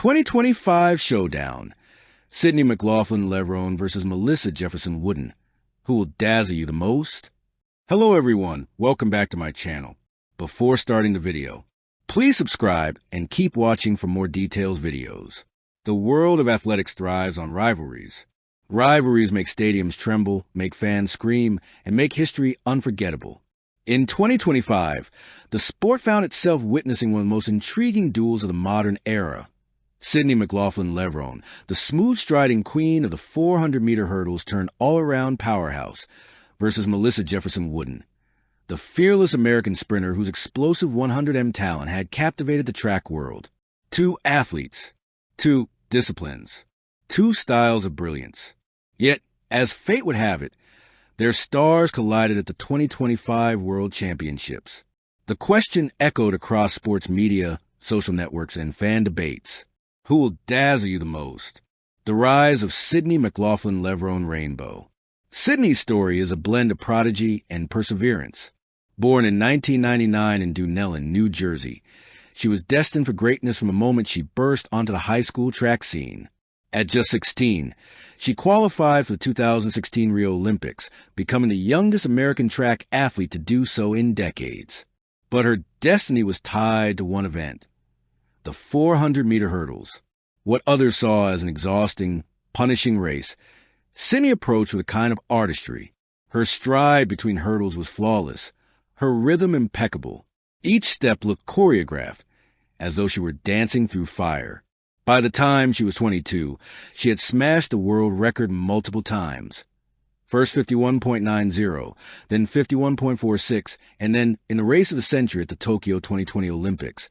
2025 Showdown. Sydney McLaughlin Levrone versus Melissa Jefferson Wooden. Who will dazzle you the most? Hello everyone, welcome back to my channel. Before starting the video, please subscribe and keep watching for more details videos. The world of athletics thrives on rivalries. Rivalries make stadiums tremble, make fans scream, and make history unforgettable. In 2025, the sport found itself witnessing one of the most intriguing duels of the modern era. Sydney McLaughlin Levrone, the smooth-striding queen of the 400-meter hurdles turned all-around powerhouse, versus Melissa Jefferson Wooden, the fearless American sprinter whose explosive 100m talent had captivated the track world. Two athletes, two disciplines, two styles of brilliance. Yet, as fate would have it, their stars collided at the 2025 World Championships. The question echoed across sports media, social networks, and fan debates. Who will dazzle you the most? The rise of Sydney McLaughlin Levrone Rainbow. Sydney's story is a blend of prodigy and perseverance. Born in 1999 in Dunellen, New Jersey, she was destined for greatness from the moment she burst onto the high school track scene. At just 16, she qualified for the 2016 Rio Olympics, becoming the youngest American track athlete to do so in decades. But her destiny was tied to one event: the 400-meter hurdles. What others saw as an exhausting, punishing race, Sydney approached with a kind of artistry. Her stride between hurdles was flawless, her rhythm impeccable. Each step looked choreographed, as though she were dancing through fire. By the time she was 22, she had smashed the world record multiple times. First 51.90, then 51.46, and then in the race of the century at the Tokyo 2020 Olympics,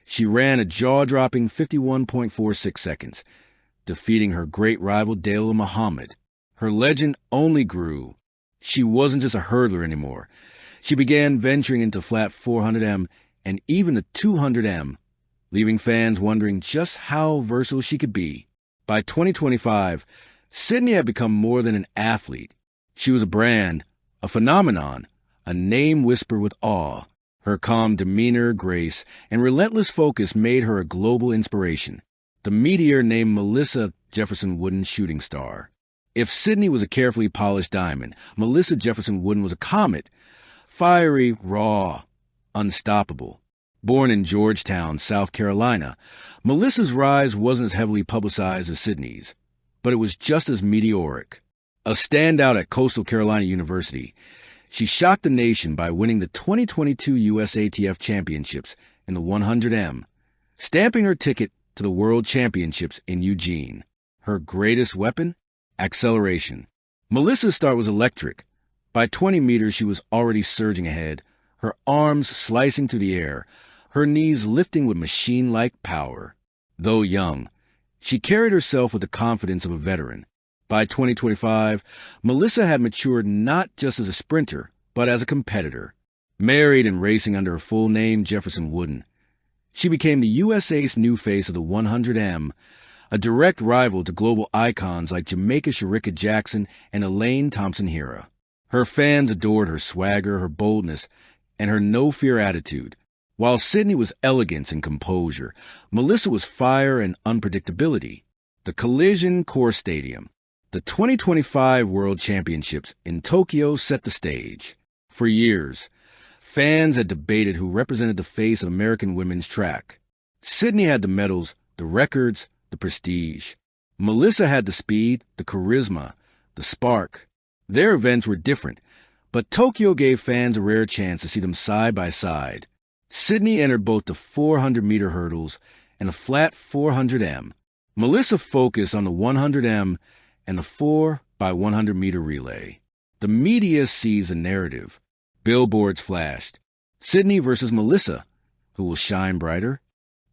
she ran a jaw-dropping 51.46 seconds, defeating her great rival Dazzle Muhammad. Her legend only grew. She wasn't just a hurdler anymore. She began venturing into flat 400m and even the 200m, leaving fans wondering just how versatile she could be. By 2025, Sydney had become more than an athlete. She was a brand, a phenomenon, a name whispered with awe. Her calm demeanor, grace, and relentless focus made her a global inspiration. The meteor named Melissa Jefferson Wooden shooting star. If Sydney was a carefully polished diamond, Melissa Jefferson Wooden was a comet, fiery, raw, unstoppable. Born in Georgetown, South Carolina, Melissa's rise wasn't as heavily publicized as Sydney's, but it was just as meteoric. A standout at Coastal Carolina University, she shocked the nation by winning the 2022 USATF Championships in the 100m, stamping her ticket to the World Championships in Eugene. Her greatest weapon? Acceleration. Melissa's start was electric. By 20 meters, she was already surging ahead, her arms slicing through the air, her knees lifting with machine-like power. Though young, she carried herself with the confidence of a veteran. By 2025, Melissa had matured not just as a sprinter, but as a competitor. Married and racing under her full name, Jefferson Wooden, she became the USA's new face of the 100m, a direct rival to global icons like Jamaica's Shericka Jackson and Elaine Thompson-Herah. Her fans adored her swagger, her boldness, and her no-fear attitude. While Sydney was elegance and composure, Melissa was fire and unpredictability. The Collision Core Stadium. The 2025 World Championships in Tokyo set the stage. For years, fans had debated who represented the face of American women's track. Sydney had the medals, the records, the prestige. Melissa had the speed, the charisma, the spark. Their events were different, but Tokyo gave fans a rare chance to see them side by side. Sydney entered both the 400-meter hurdles and the flat 400m. Melissa focused on the 100m and the 4x100-meter relay. The media seized the narrative. Billboards flashed. Sydney versus Melissa. Who will shine brighter?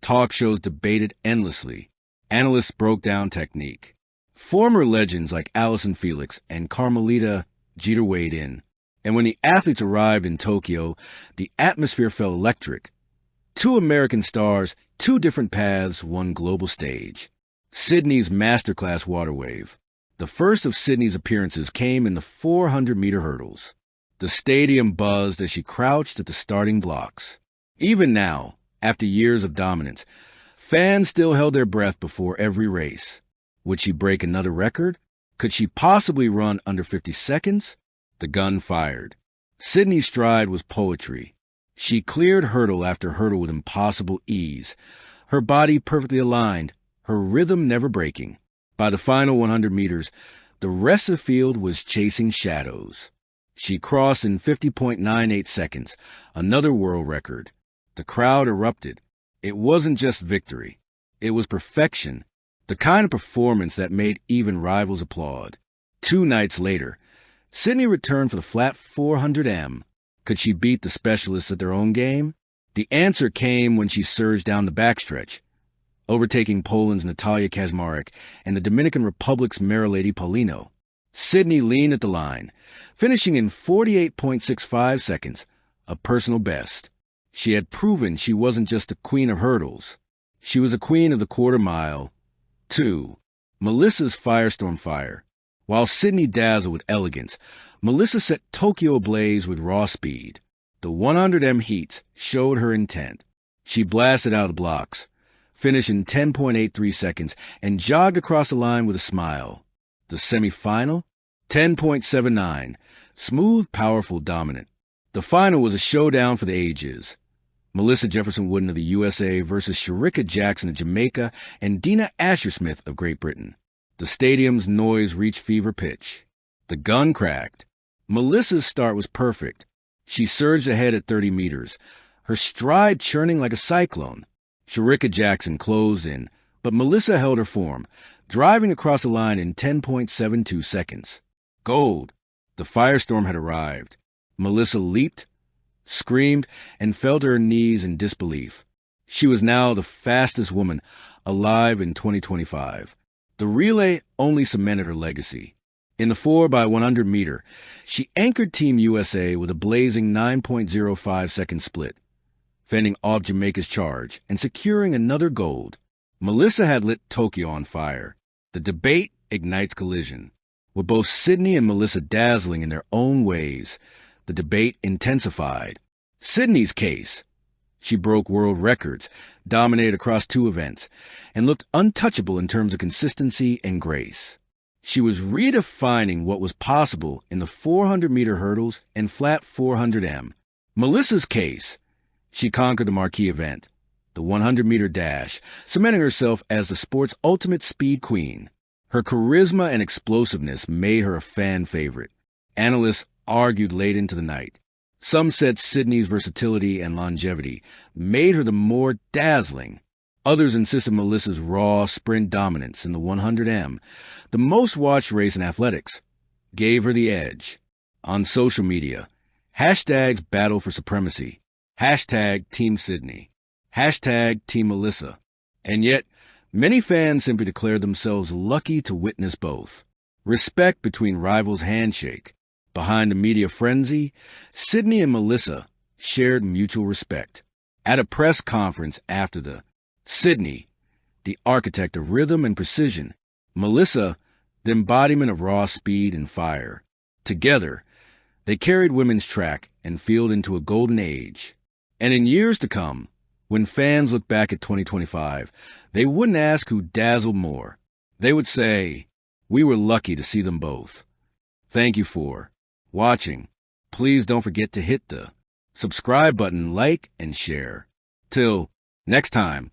Talk shows debated endlessly. Analysts broke down technique. Former legends like Allison Felix and Carmelita Jeter weighed in. And when the athletes arrived in Tokyo, the atmosphere felt electric. Two American stars, two different paths, one global stage. Sydney's masterclass water wave. The first of Sydney's appearances came in the 400-meter hurdles. The stadium buzzed as she crouched at the starting blocks. Even now, after years of dominance, Fans still held their breath before every race. Would she break another record? Could she possibly run under 50 seconds? The gun fired. Sydney's stride was poetry. She cleared hurdle after hurdle with impossible ease, her body perfectly aligned, her rhythm never breaking. By the final 100 meters, the rest of the field was chasing shadows. She crossed in 50.98 seconds, another world record. The crowd erupted. It wasn't just victory. It was perfection, the kind of performance that made even rivals applaud. 2 nights later, Sydney returned for the flat 400M. Could she beat the specialists at their own game? The answer came when she surged down the backstretch, overtaking Poland's Natalia Kaczmarek and the Dominican Republic's Marilady Paulino. Sydney leaned at the line, finishing in 48.65 seconds, a personal best. She had proven she wasn't just a queen of hurdles. She was a queen of the quarter mile. 2. Melissa's Firestorm Fire. While Sydney dazzled with elegance, Melissa set Tokyo ablaze with raw speed. The 100M heats showed her intent. She blasted out of the blocks, finished in 10.83 seconds, and jogged across the line with a smile. The semifinal? 10.79. Smooth, powerful, dominant. The final was a showdown for the ages. Melissa Jefferson Wooden of the USA versus Shericka Jackson of Jamaica and Dina Asher-Smith of Great Britain. The stadium's noise reached fever pitch. The gun cracked. Melissa's start was perfect. She surged ahead at 30 meters, her stride churning like a cyclone. Shericka Jackson closed in, but Melissa held her form, driving across the line in 10.72 seconds. Gold! The firestorm had arrived. Melissa leaped, screamed, and fell to her knees in disbelief. She was now the fastest woman alive in 2025. The relay only cemented her legacy. In the 4x100 meter, she anchored Team USA with a blazing 9.05-second split, fending off Jamaica's charge and securing another gold. Melissa had lit Tokyo on fire. The debate ignites collision. With both Sydney and Melissa dazzling in their own ways, the debate intensified. Sydney's case. She broke world records, dominated across 2 events, and looked untouchable in terms of consistency and grace. She was redefining what was possible in the 400-meter hurdles and flat 400M. Melissa's case. She conquered the marquee event, the 100-meter dash, cementing herself as the sport's ultimate speed queen. Her charisma and explosiveness made her a fan favorite. Analysts argued late into the night. Some said Sydney's versatility and longevity made her the more dazzling. Others insisted Melissa's raw sprint dominance in the 100M, the most watched race in athletics, gave her the edge. On social media, hashtags battle for supremacy, hashtag Team Sydney, hashtag Team Melissa. And yet, many fans simply declared themselves lucky to witness both. Respect between rivals handshake. Behind the media frenzy, Sydney and Melissa shared mutual respect. At a press conference after the Sydney, the architect of rhythm and precision. Melissa, the embodiment of raw speed and fire. Together, they carried women's track and field into a golden age. And in years to come, when fans look back at 2025, they wouldn't ask who dazzled more. They would say, we were lucky to see them both. Thank you for watching. Please don't forget to hit the subscribe button, like, and share. Till next time.